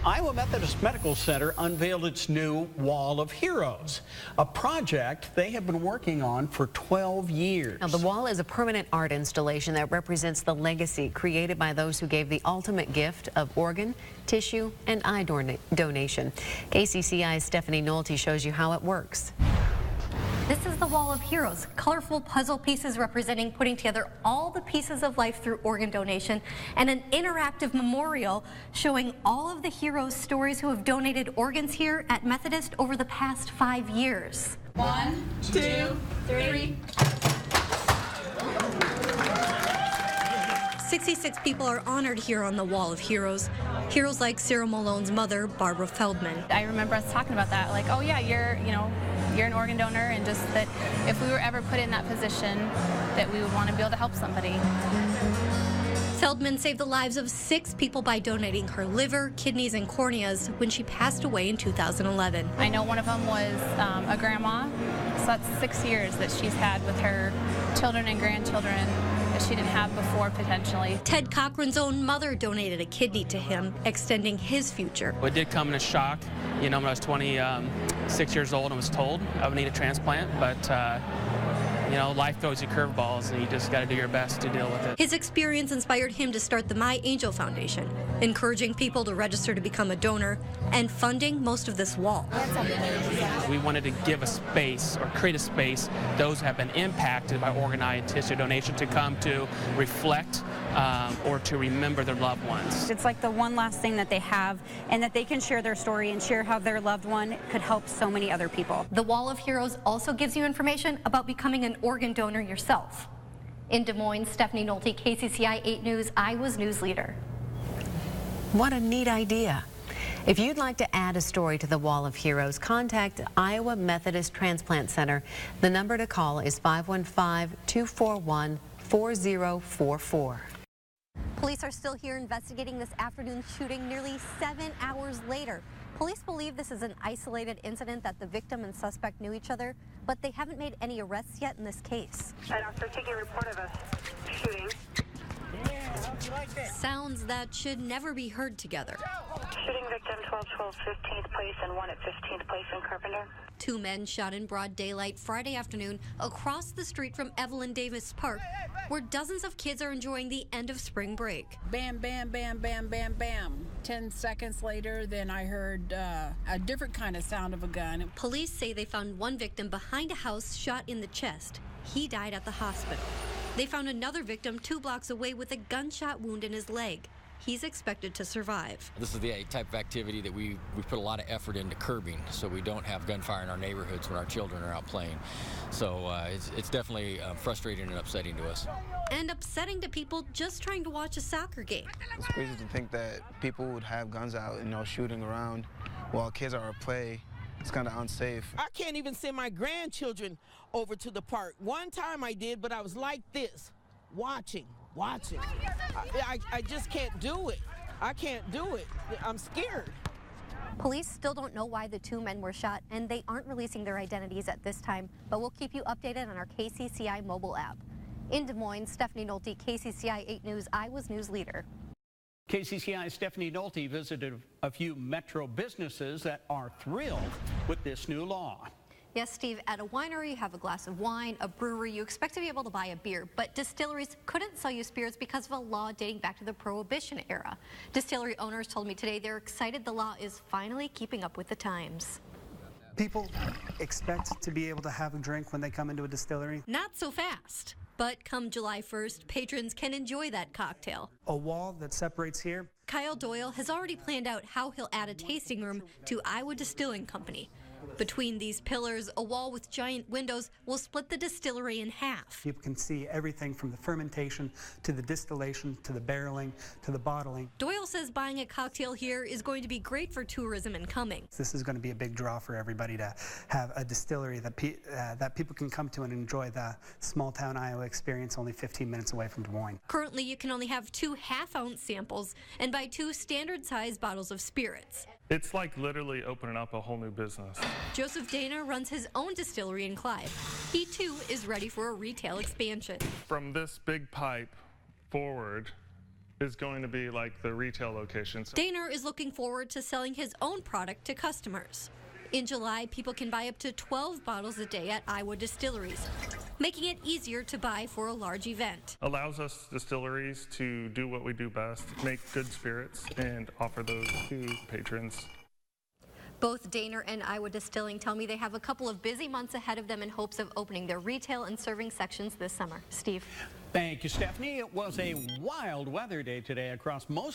Iowa Methodist Medical Center unveiled its new Wall of Heroes, a project they have been working on for 12 years. Now, the wall is a permanent art installation that represents the legacy created by those who gave the ultimate gift of organ, tissue, and eye donation. KCCI's Steffani Nolte shows you how it works. This is the Wall of Heroes, colorful puzzle pieces representing putting together all the pieces of life through organ donation, and an interactive memorial showing all of the heroes' stories who have donated organs here at Methodist over the past 5 years. 1, 2, 3. 66 people are honored here on the Wall of Heroes. Heroes like Sarah Malone's mother, Barbara Feldman. I remember us talking about that, like, oh yeah, you're an organ donor, and just that if we were ever put in that position, that we would want to be able to help somebody. Feldman saved the lives of 6 people by donating her liver, kidneys, and corneas when she passed away in 2011. I know one of them was a grandma, so that's 6 years that she's had with her children and grandchildren that she didn't have before, potentially. Ted Cochran's own mother donated a kidney to him, extending his future. It did come in a shock, when I was 26 years old and was told I would need a transplant, but life throws you curveballs and you just got to do your best to deal with it. His experience inspired him to start the My Angel Foundation, encouraging people to register to become a donor and funding most of this wall. We wanted to give a space or create a space those who have been impacted by organ, eye, and tissue donation to come to reflect or to remember their loved ones. It's like the one last thing that they have, and that they can share their story and share how their loved one could help so many other people. The Wall of Heroes also gives you information about becoming an organ donor yourself. In Des Moines, Steffani Nolte, KCCI 8 News, Iowa's news leader. What a neat idea. If you'd like to add a story to the Wall of Heroes, contact Iowa Methodist Transplant Center. The number to call is 515-241-4044. Police are still here investigating this afternoon shooting nearly 7 hours later. Police believe this is an isolated incident, that the victim and suspect knew each other, but they haven't made any arrests yet in this case. An officer taking a report of a shooting. Sounds that should never be heard together. Shooting victim 1212 15th place and one at 15th place in Carpenter. 2 men shot in broad daylight Friday afternoon across the street from Evelyn Davis Park, where dozens of kids are enjoying the end of spring break. Bam, bam, bam, bam, bam, bam. 10 seconds later, then I heard a different kind of sound of a gun. Police say they found one victim behind a house shot in the chest. He died at the hospital. They found another victim 2 blocks away with a gunshot wound in his leg. He's expected to survive. This is the type of activity that we put a lot of effort into curbing, so we don't have gunfire in our neighborhoods when our children are out playing. So it's definitely frustrating and upsetting to us. And upsetting to people just trying to watch a soccer game. It's crazy to think that people would have guns out, shooting around while kids are at play. It's kind of unsafe. I can't even send my grandchildren over to the park. One time I did, but I was like this, watching. I just can't do it. I can't do it. I'm scared. Police still don't know why the 2 men were shot, and they aren't releasing their identities at this time, but we'll keep you updated on our KCCI mobile app. In Des Moines, Steffani Nolte, KCCI 8 News, Iowa's news leader. KCCI's Steffani Nolte visited a few metro businesses that are thrilled with this new law. Yes, Steve, at a winery, you have a glass of wine. A brewery, you expect to be able to buy a beer, but distilleries couldn't sell you spirits because of a law dating back to the Prohibition era. Distillery owners told me today they're excited the law is finally keeping up with the times. People expect to be able to have a drink when they come into a distillery. Not so fast. But come July 1st, patrons can enjoy that cocktail. A wall that separates here. Kyle Doyle has already planned out how he'll add a tasting room to Iowa Distilling Company. Between these pillars, a wall with giant windows will split the distillery in half. People can see everything from the fermentation to the distillation to the barreling to the bottling. Doyle says buying a cocktail here is going to be great for tourism and coming. This is going to be a big draw for everybody to have a distillery that people can come to and enjoy the small town Iowa experience only 15 minutes away from Des Moines. Currently, you can only have 2 half-ounce samples and buy 2 standard-sized bottles of spirits. It's like literally opening up a whole new business. Joseph Dana runs his own distillery in Clive. He too is ready for a retail expansion. From this big pipe forward is going to be like the retail locations. Daner is looking forward to selling his own product to customers. In July, people can buy up to 12 bottles a day at Iowa Distilleries, making it easier to buy for a large event. Allows us distilleries to do what we do best, make good spirits, and offer those to patrons. Both Daner and Iowa Distilling tell me they have a couple of busy months ahead of them in hopes of opening their retail and serving sections this summer. Steve. Thank you, Stephanie. It was a wild weather day today across most